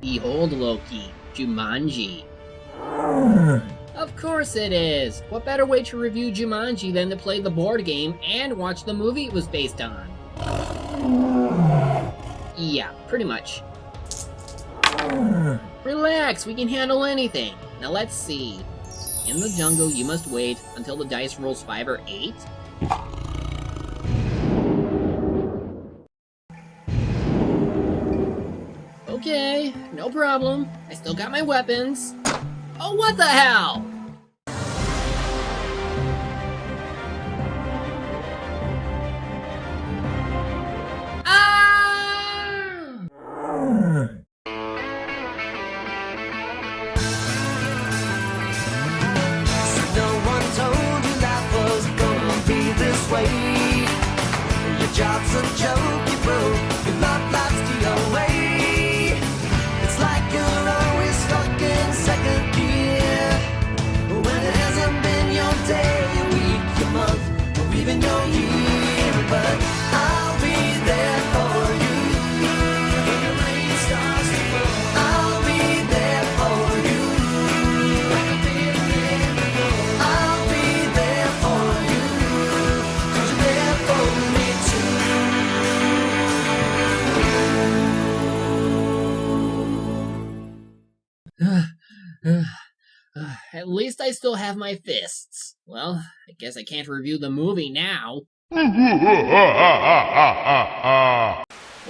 Behold, Loki, Jumanji. Of course it is! What better way to review Jumanji than to play the board game and watch the movie it was based on? Yeah, pretty much. Relax, we can handle anything. Now let's see. In the jungle, you must wait until the dice rolls 5 or 8. Okay, no problem. I still got my weapons. Oh, what the hell? Ah! No one told you life was gonna be this way. Your job's a joke, you broke. Your love life's the way. It's like you're always stuck in second gear. When it hasn't been your day, your week, your month, or even your year. But I'll be there for you. When the rain starts to fall, I'll be there for you. Like I've been there before. I'll be there for you. 'Cause you're there for me too. At least I still have my fists. Well, I guess I can't review the movie now.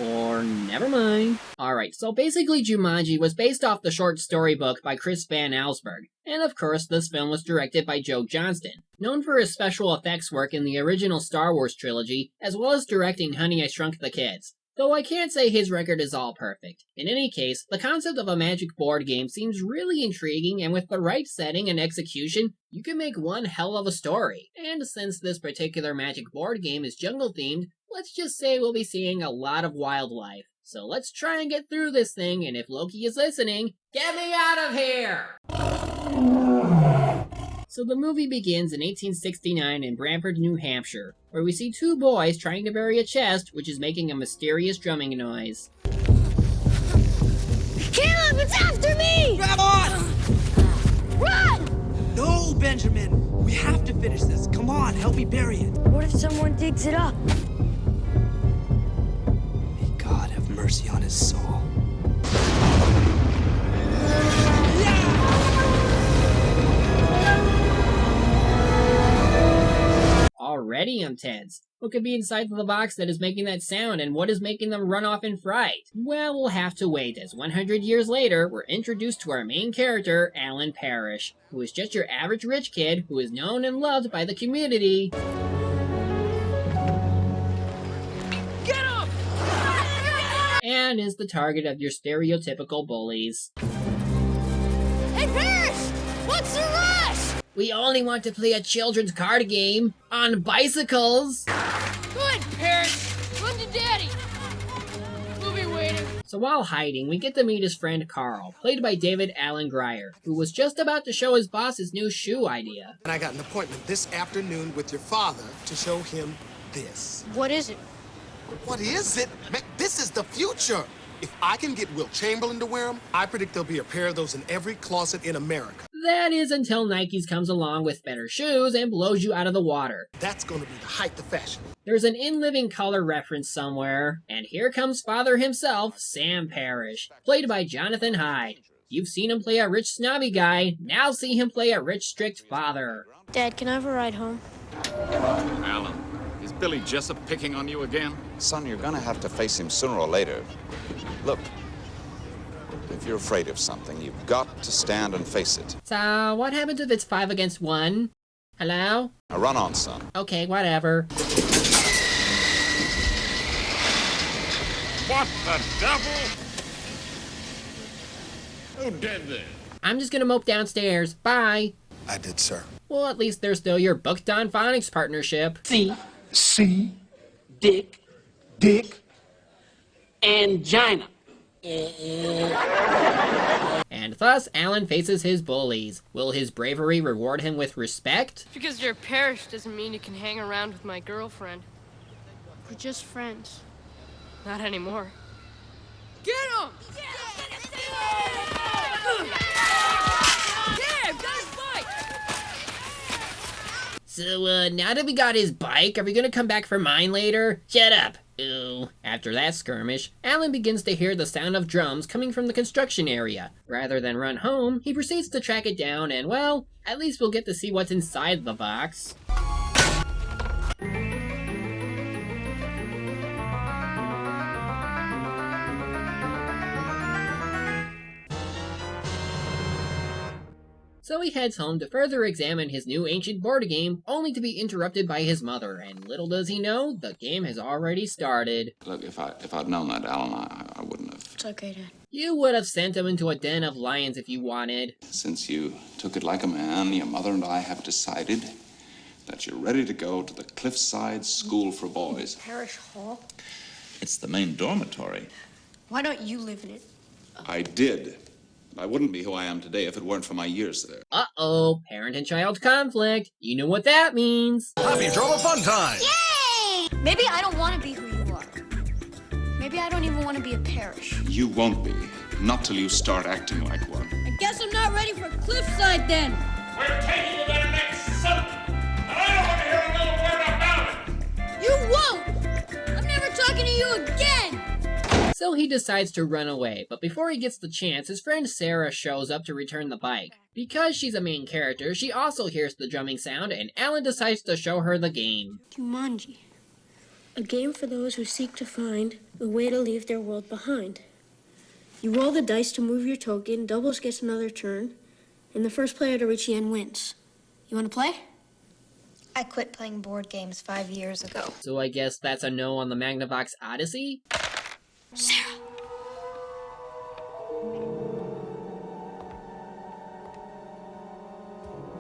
Or never mind. Alright, so basically Jumanji was based off the short story book by Chris Van Allsburg. And of course, this film was directed by Joe Johnston, known for his special effects work in the original Star Wars trilogy, as well as directing Honey, I Shrunk the Kids. Though I can't say his record is all perfect. In any case, the concept of a magic board game seems really intriguing, and with the right setting and execution, you can make one hell of a story. And since this particular magic board game is jungle themed, let's just say we'll be seeing a lot of wildlife. So let's try and get through this thing, and if Loki is listening, get me out of here! So the movie begins in 1869 in Branford, New Hampshire, where we see two boys trying to bury a chest, which is making a mysterious drumming noise. Caleb, it's after me! Grab on! Run! No, Benjamin. We have to finish this. Come on, help me bury it. What if someone digs it up? May God have mercy on his soul. Already intense. What could be inside the box that is making that sound, and what is making them run off in fright? Well, we'll have to wait, as 100 years later, we're introduced to our main character, Alan Parrish, who is just your average rich kid who is known and loved by the community. Get him! And is the target of your stereotypical bullies. Hey, Parrish! What's the rush? We only want to play a children's card game on bicycles. Good, Parrish! Run to Daddy! We'll be waiting. So while hiding, we get to meet his friend Carl, played by David Allen Greer, who was just about to show his boss his new shoe idea. And I got an appointment this afternoon with your father to show him this. What is it? What is it? Man, this is the future. If I can get Will Chamberlain to wear them, I predict there'll be a pair of those in every closet in America. That is until Nike's comes along with better shoes and blows you out of the water. That's gonna be the height of fashion. There's an In Living Color reference somewhere, and here comes father himself, Sam Parrish, played by Jonathan Hyde. You've seen him play a rich snobby guy, now see him play a rich strict father. Dad, can I have a ride home? Alan, is Billy Jessup picking on you again? Son, you're gonna have to face him sooner or later. Look, if you're afraid of something, you've got to stand and face it. So, what happens if it's 5 against 1? Hello? Now run on, son. Okay, whatever. What the devil? Who did this? I'm just gonna mope downstairs. Bye. I did, sir. Well, at least there's still your booked on phonics partnership. C, Dick, angina. And thus, Alan faces his bullies. Will his bravery reward him with respect? Because you're Parrish doesn't mean you can hang around with my girlfriend. We're just friends. Not anymore. Get him! Yeah, So, now that we got his bike, are we gonna come back for mine later? Shut up! Ooh. After that skirmish, Alan begins to hear the sound of drums coming from the construction area. Rather than run home, he proceeds to track it down and, well, at least we'll get to see what's inside the box. So he heads home to further examine his new ancient board game, only to be interrupted by his mother, and little does he know, the game has already started. Look, if I'd known that, Alan, I wouldn't have. It's okay, Dad. You would have sent him into a den of lions if you wanted. Since you took it like a man, your mother and I have decided that you're ready to go to the Cliffside School for Boys. Parish Hall? It's the main dormitory. Why don't you live in it? I did. I wouldn't be who I am today if it weren't for my years there. Uh-oh, parent and child conflict. You know what that means. Happy Drama Fun Time! Yay! Maybe I don't want to be who you are. Maybe I don't even want to be a parish. You won't be. Not till you start acting like one. I guess I'm not ready for Cliffside then. We're taking you there next Sunday, and I don't want to hear another word about it. You won't! I'm never talking to you again! So he decides to run away, but before he gets the chance, his friend Sarah shows up to return the bike. Because she's a main character, she also hears the drumming sound, and Alan decides to show her the game. Jumanji. A game for those who seek to find a way to leave their world behind. You roll the dice to move your token, doubles gets another turn, and the first player to reach the end wins. You want to play? I quit playing board games 5 years ago. So I guess that's a no on the Magnavox Odyssey? Sarah.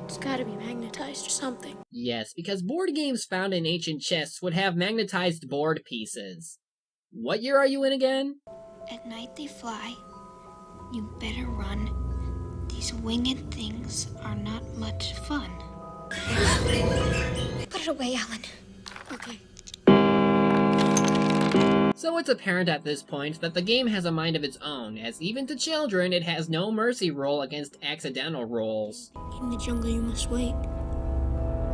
It's gotta be magnetized or something. Yes, because board games found in ancient chests would have magnetized board pieces. What year are you in again? At night they fly. You better run. These winged things are not much fun. Put it away, Alan. Okay. So it's apparent at this point that the game has a mind of its own, as even to children it has no mercy rule against accidental rolls. In the jungle you must wait.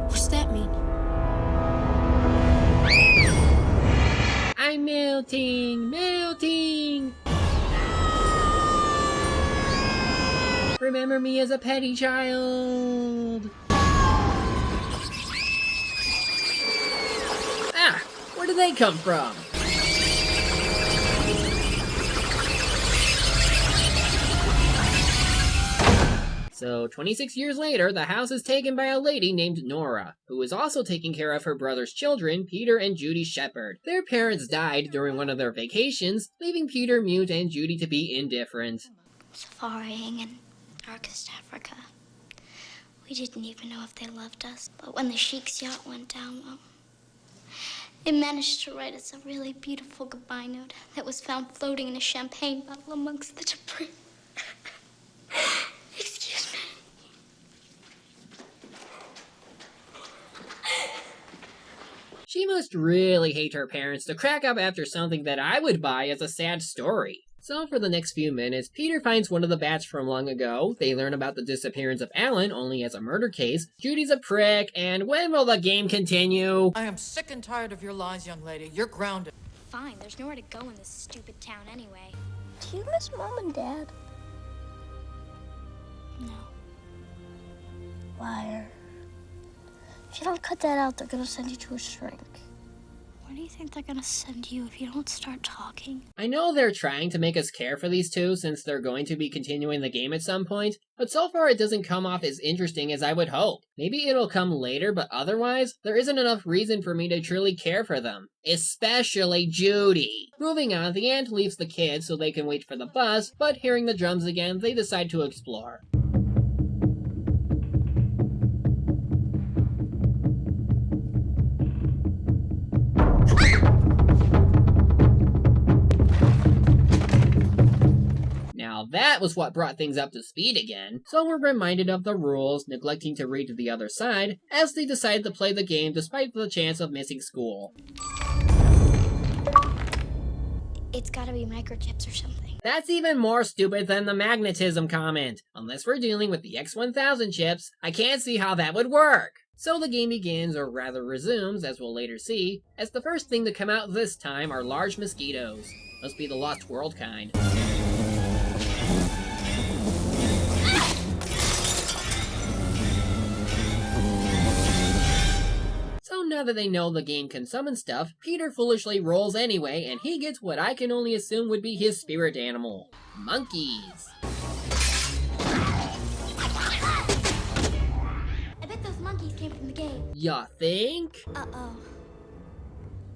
What's that mean? I'm melting! Melting! Remember me as a petty child! Ah! Where did they come from? So, 26 years later, the house is taken by a lady named Nora, who is also taking care of her brother's children, Peter and Judy Shepard. Their parents died during one of their vacations, leaving Peter mute and Judy to be indifferent. Safaring in darkest Africa. We didn't even know if they loved us, but when the Sheik's yacht went down, well, they managed to write us a really beautiful goodbye note that was found floating in a champagne bottle amongst the debris. Excuse me. She must really hate her parents to crack up after something that I would buy as a sad story. So for the next few minutes, Peter finds one of the bats from long ago, they learn about the disappearance of Alan only as a murder case, Judy's a prick, and when will the game continue? I am sick and tired of your lies, young lady. You're grounded. Fine, there's nowhere to go in this stupid town anyway. Do you miss Mom and Dad? No. Liar. If you don't cut that out, they're gonna send you to a shrink. Where do you think they're gonna send you if you don't start talking? I know they're trying to make us care for these two since they're going to be continuing the game at some point, but so far it doesn't come off as interesting as I would hope. Maybe it'll come later, but otherwise, there isn't enough reason for me to truly care for them. Especially Judy. Moving on, the aunt leaves the kids so they can wait for the bus, but hearing the drums again, they decide to explore. Now that was what brought things up to speed again, so we're reminded of the rules, neglecting to read to the other side, as they decide to play the game despite the chance of missing school. It's gotta be microchips or something. That's even more stupid than the magnetism comment. Unless we're dealing with the X1000 chips, I can't see how that would work. So the game begins, or rather resumes, as we'll later see, as the first thing to come out this time are large mosquitoes. Must be the Lost World kind. So now that they know the game can summon stuff, Peter foolishly rolls anyway, and he gets what I can only assume would be his spirit animal. Monkeys. I bet those monkeys came from the game. Ya think? Uh-oh.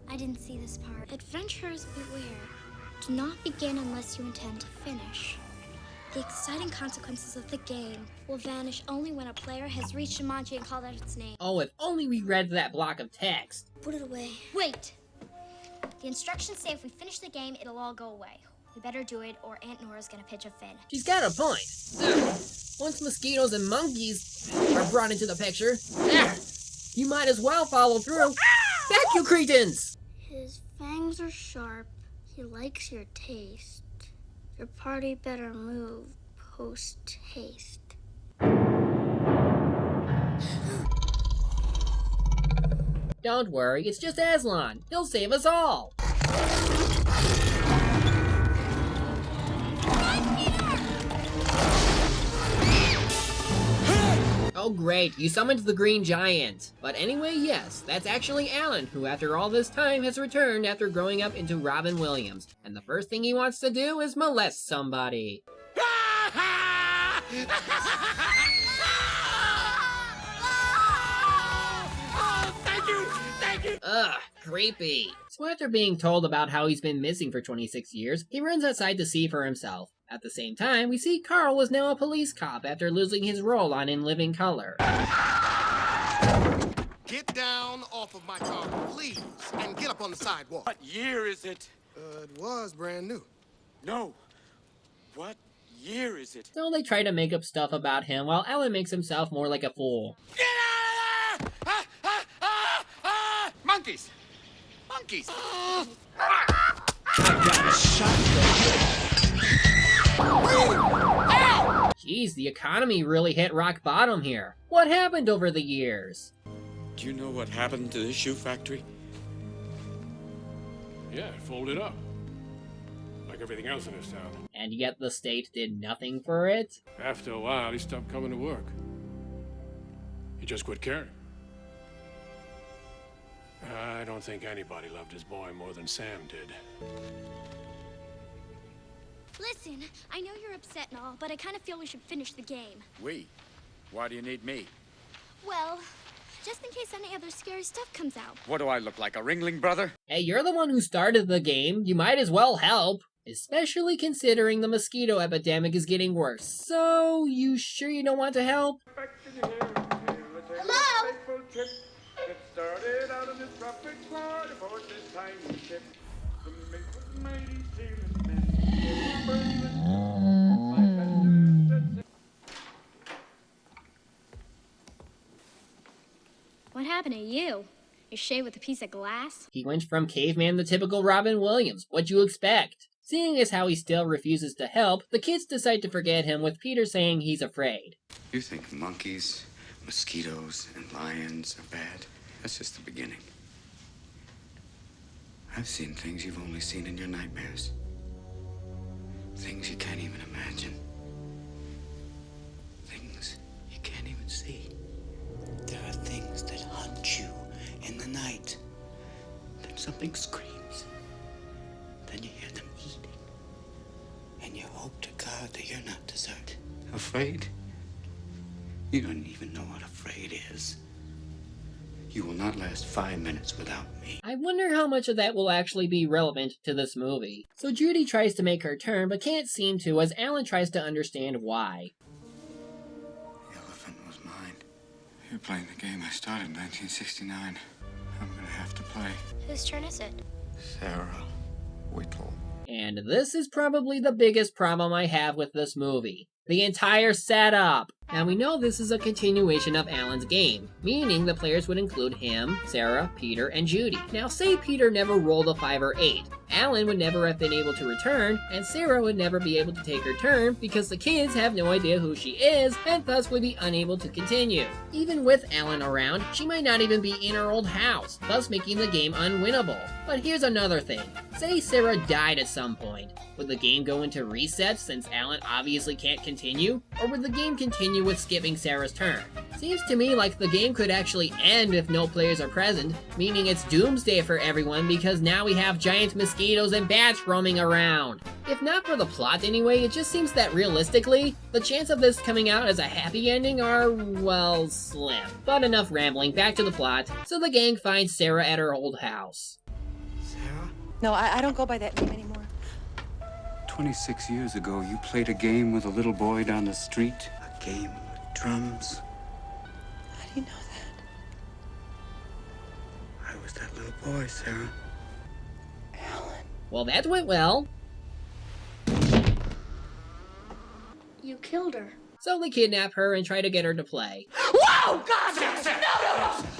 I didn't see this part. Adventurers beware. Do not begin unless you intend to finish. The exciting consequences of the game will vanish only when a player has reached Jumanji and called out its name. Oh, if only we read that block of text. Put it away. Wait! The instructions say if we finish the game, it'll all go away. We better do it, or Aunt Nora's gonna pitch a fit. She's got a point. Once mosquitoes and monkeys are brought into the picture, you might as well follow through. Back, you cretins! His fangs are sharp. He likes your taste. Your party better move post-haste. Don't worry, it's just Aslan. He'll save us all. Oh great, you summoned the Green Giant. But anyway, yes, that's actually Alan, who after all this time has returned after growing up into Robin Williams. And the first thing he wants to do is molest somebody. Thank you! Ugh, creepy. So after being told about how he's been missing for 26 years, he runs outside to see for himself. At the same time, we see Carl is now a police cop after losing his role on In Living Color. Get down off of my car, please, and get up on the sidewalk. What year is it? It was brand new. No. What year is it? So they try to make up stuff about him while Alan makes himself more like a fool. Get out of there! Monkeys! Monkeys! Geez, the economy really hit rock bottom here. What happened over the years? Do you know what happened to this shoe factory? Yeah, it folded up. Like everything else in this town. And yet the state did nothing for it? After a while, he stopped coming to work. He just quit caring. I don't think anybody loved his boy more than Sam did. Listen, I know you're upset and all, but I kind of feel we should finish the game. We? Why do you need me? Well, just in case any other scary stuff comes out. What do I look like, a Ringling brother? Hey, you're the one who started the game. You might as well help. Especially considering the mosquito epidemic is getting worse. So, you sure you don't want to help? Hello? It started out on this tropic water for this tiny ship. The mighty sailors What happened to you? You shaved with a piece of glass? He went from caveman to typical Robin Williams. What'd you expect? Seeing as how he still refuses to help, the kids decide to forget him with Peter saying he's afraid. You think monkeys, mosquitoes, and lions are bad? That's just the beginning. I've seen things you've only seen in your nightmares. Things you can't even imagine. Things you can't even see. There are things that hunt you in the night. Then something screams. Then you hear them eating. And you hope to God that you're not deserted. Afraid? You don't even know what afraid is. You will not last 5 minutes without me. I wonder how much of that will actually be relevant to this movie. So Judy tries to make her turn, but can't seem to as Alan tries to understand why. The elephant was mine. You're playing the game I started in 1969. I'm gonna have to play. Whose turn is it? Sarah Whittle. And this is probably the biggest problem I have with this movie. The entire setup! Now we know this is a continuation of Alan's game, meaning the players would include him, Sarah, Peter, and Judy. Now say Peter never rolled a 5 or 8. Alan would never have been able to return, and Sarah would never be able to take her turn because the kids have no idea who she is, and thus would be unable to continue. Even with Alan around, she might not even be in her old house, thus making the game unwinnable. But here's another thing. Say Sarah died at some point. Would the game go into reset since Alan obviously can't continue? Or would the game continue with skipping Sarah's turn? Seems to me like the game could actually end if no players are present, meaning it's doomsday for everyone because now we have giant mosquitoes and bats roaming around. If not for the plot anyway, it just seems that realistically, the chance of this coming out as a happy ending are, well, slim. But enough rambling, back to the plot. So the gang finds Sarah at her old house. Sarah? No, I don't go by that name anymore. 26 years ago, you played a game with a little boy down the street? A game with drums? How do you know that? I was that little boy, Sarah. Well, that went well. You killed her. So they kidnap her and try to get her to play. Whoa! God! Sarah, Sarah. No!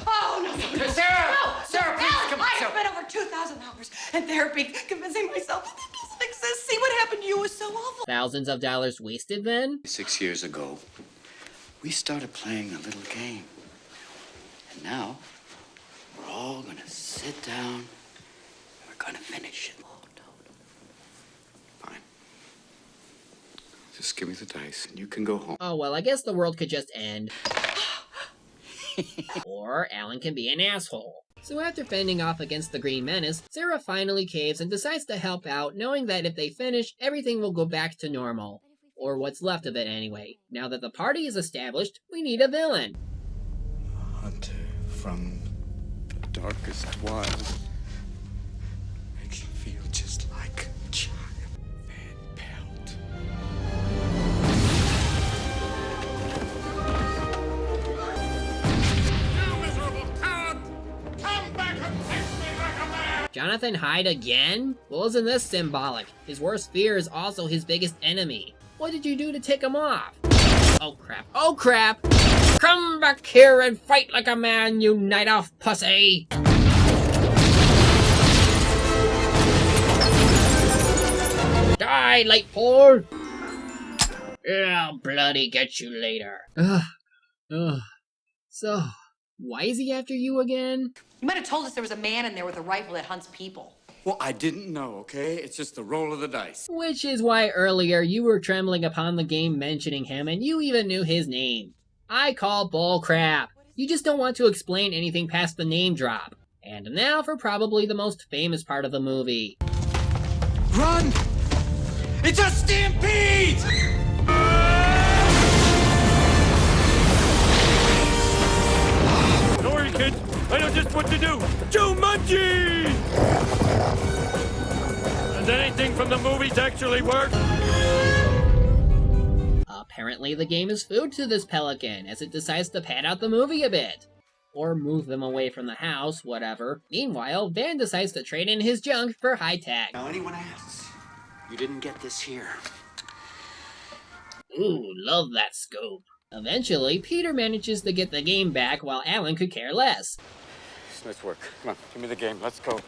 Oh, no! Sarah! No! Sarah, please, Alan, come I Sarah. have spent over 2,000 hours in therapy convincing myself that that doesn't exist. See what happened to you was so awful. Thousands of dollars wasted then? 6 years ago, we started playing a little game. And now, we're all gonna sit down and we're gonna finish it. Oh, no. Fine. Just give me the dice and you can go home. Oh well, I guess the world could just end. Or Alan can be an asshole. So after fending off against the Green Menace, Sarah finally caves and decides to help out, knowing that if they finish, everything will go back to normal. Or what's left of it anyway. Now that the party is established, we need a villain. A hunter from the darkest wild makes you feel just like a child. Van Pelt. Jonathan Hyde again? Well, isn't this symbolic? His worst fear is also his biggest enemy. What did you do to tick him off? Oh crap, oh crap! Come back here and fight like a man, you night-off pussy! Die, late Paul! I'll bloody get you later. So, why is he after you again? You might have told us there was a man in there with a rifle that hunts people. Well, I didn't know, okay? It's just the roll of the dice. Which is why earlier you were trembling upon the game mentioning him and you even knew his name. I call bull crap. You just don't want to explain anything past the name drop. And now for probably the most famous part of the movie. Run! It's a stampede! Don't worry, kids. I know just what to do. Jumanji! Does anything from the movies actually work? Apparently the game is food to this pelican, as it decides to pad out the movie a bit. Or move them away from the house, whatever. Meanwhile, Van decides to trade in his junk for high tech. Now anyone asks, you didn't get this here. Ooh, love that scope. Eventually, Peter manages to get the game back while Alan could care less. Nice work. Come on, give me the game. Let's go.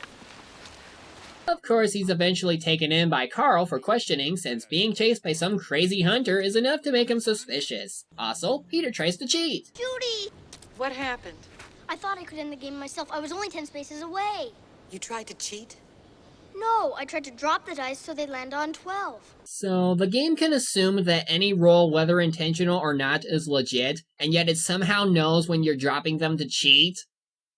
Of course, he's eventually taken in by Carl for questioning, since being chased by some crazy hunter is enough to make him suspicious. Also, Peter tries to cheat. Judy! What happened? I thought I could end the game myself. I was only 10 spaces away. You tried to cheat? No, I tried to drop the dice so they'd land on 12. So, the game can assume that any roll, whether intentional or not, is legit, and yet it somehow knows when you're dropping them to cheat?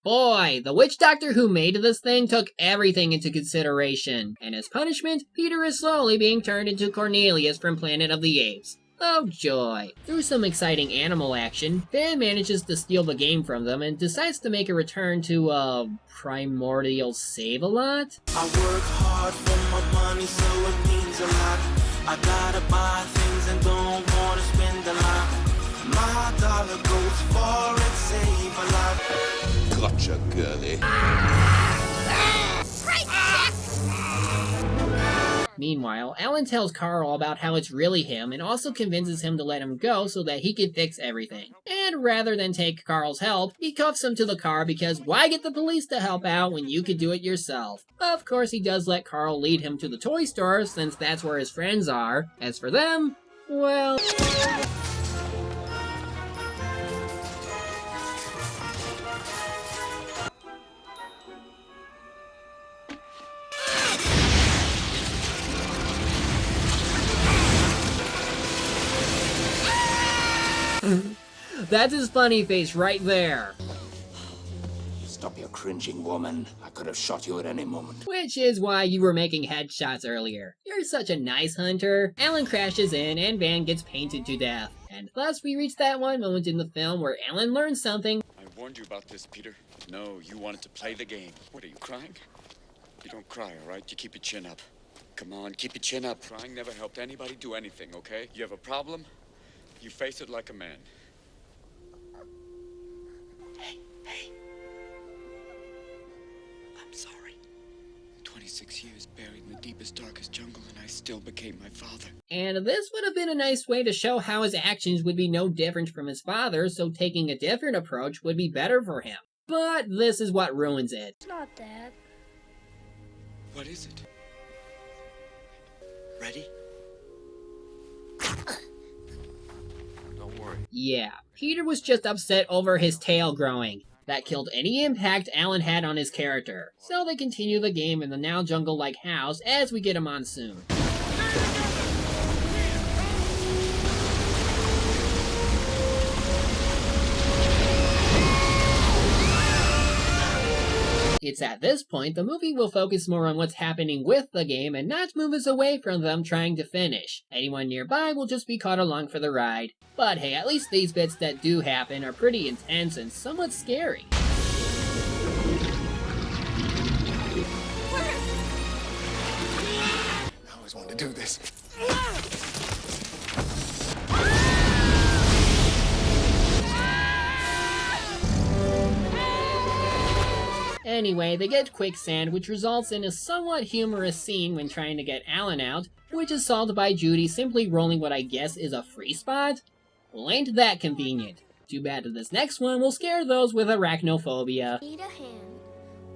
Boy, the witch doctor who made this thing took everything into consideration, and as punishment, Peter is slowly being turned into Cornelius from Planet of the Apes. Oh joy. Through some exciting animal action, Van manages to steal the game from them and decides to make a return to, Primordial Save-A-Lot? I work hard for my money, so it means a lot. I gotta buy things and don't wanna spend a lot. My dollar goes far and save a lot. Gotcha, girlie. Meanwhile, Alan tells Carl about how it's really him and also convinces him to let him go so that he can fix everything. And rather than take Carl's help, he cuffs him to the car because why get the police to help out when you could do it yourself? Of course, he does let Carl lead him to the toy store since that's where his friends are. As for them, well... That's his funny face right there. Stop your cringing, woman. I could have shot you at any moment. Which is why you were making headshots earlier. You're such a nice hunter. Alan crashes in and Van gets painted to death. And thus we reach that one moment in the film where Alan learns something. I warned you about this, Peter. No, you wanted to play the game. What, are you crying? You don't cry, all right? You keep your chin up. Come on, keep your chin up. Crying never helped anybody do anything, okay? You have a problem? You face it like a man. Hey. I'm sorry. 26 years buried in the deepest, darkest jungle, and I still became my father. And this would have been a nice way to show how his actions would be no different from his father, so taking a different approach would be better for him. But this is what ruins it. It's not that. What is it? Ready? Don't worry. Yeah, Peter was just upset over his tail growing. That killed any impact Alan had on his character. So they continue the game in the now jungle-like house as we get a monsoon. It's at this point the movie will focus more on what's happening with the game and not move us away from them trying to finish. Anyone nearby will just be caught along for the ride. But hey, at least these bits that do happen are pretty intense and somewhat scary. I always wanted to do this. Anyway, they get quicksand, which results in a somewhat humorous scene when trying to get Alan out, which is solved by Judy simply rolling what I guess is a free spot? Well, ain't that convenient. Too bad that this next one will scare those with arachnophobia. Need a hand.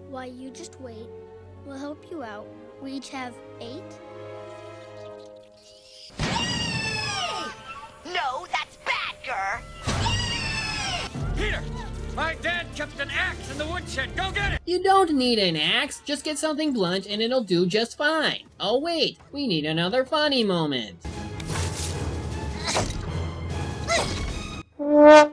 Why, you just wait. We'll help you out. We each have 8. No, that's Badger! Peter! My dad kept an axe in the woodshed. Go get it! You don't need an axe, just get something blunt and it'll do just fine. Oh wait, we need another funny moment. Aunt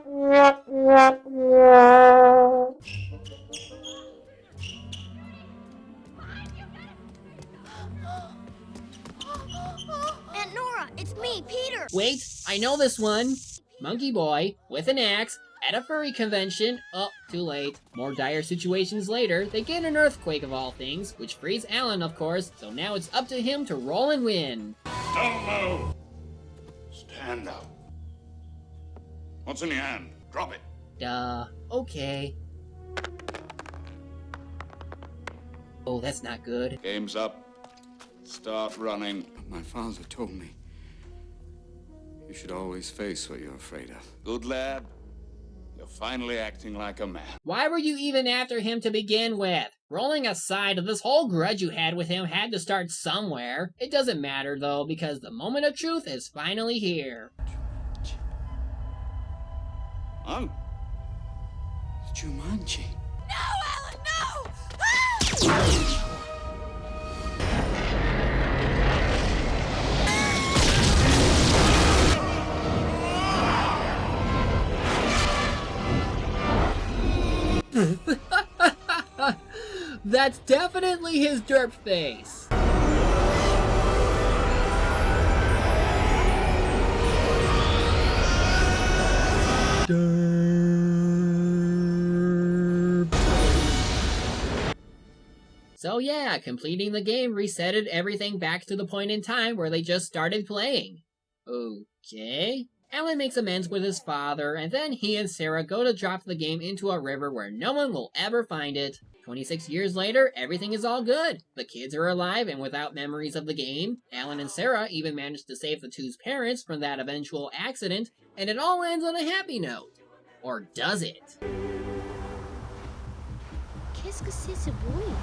Nora, it's me, Peter! Wait, I know this one. Monkey boy, with an axe, at a furry convention. Oh, too late. More dire situations later, they get an earthquake of all things, which frees Alan, of course, so now it's up to him to roll and win. Don't move. Stand up. What's in your hand? Drop it. Okay. Oh, that's not good. Game's up. Start running. My father told me you should always face what you're afraid of. Good lad. You're finally acting like a man. Why were you even after him to begin with? Rolling aside, this whole grudge you had with him had to start somewhere. It doesn't matter though, because the moment of truth is finally here. Huh? Jumanji. No, Alan, no! Ah! That's definitely his derp face. Derp. So yeah, completing the game resetted everything back to the point in time where they just started playing. Okay. Alan makes amends with his father, and then he and Sarah go to drop the game into a river where no one will ever find it. 26 years later, everything is all good. The kids are alive and without memories of the game. Alan and Sarah even managed to save the two's parents from that eventual accident, and it all ends on a happy note. Or does it? Qu'est-ce que c'est ce bruit?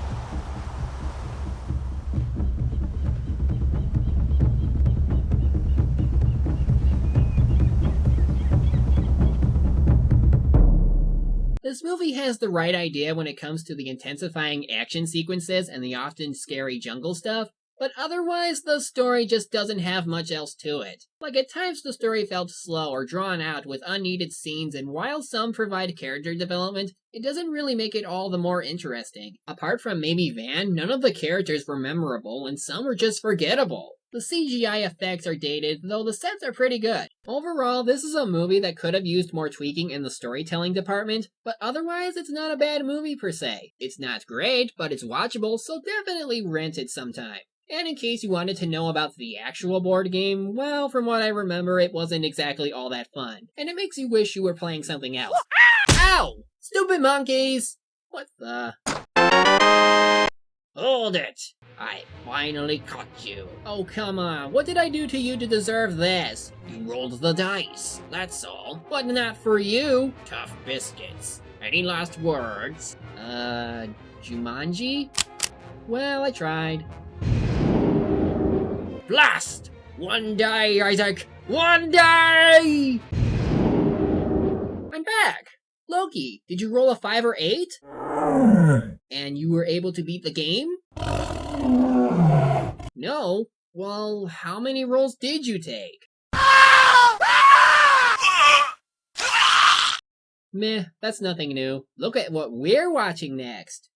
This movie has the right idea when it comes to the intensifying action sequences and the often scary jungle stuff, but otherwise the story just doesn't have much else to it. Like at times the story felt slow or drawn out with unneeded scenes, and while some provide character development, it doesn't really make it all the more interesting. Apart from maybe Van, none of the characters were memorable and some were just forgettable. The CGI effects are dated, though the sets are pretty good. Overall, this is a movie that could have used more tweaking in the storytelling department, but otherwise it's not a bad movie per se. It's not great, but it's watchable, so definitely rent it sometime. And in case you wanted to know about the actual board game, well, from what I remember, it wasn't exactly all that fun. And it makes you wish you were playing something else. Ow! Stupid monkeys! What the... Hold it! I finally caught you. Oh, come on. What did I do to you to deserve this? You rolled the dice, that's all. But not for you. Tough biscuits. Any last words? Jumanji? Well, I tried. Blast! One die, Isaac! One die! I'm back! Loki, did you roll a 5 or 8? And you were able to beat the game? No? Well, how many rolls did you take? Meh, that's nothing new. Look at what we're watching next.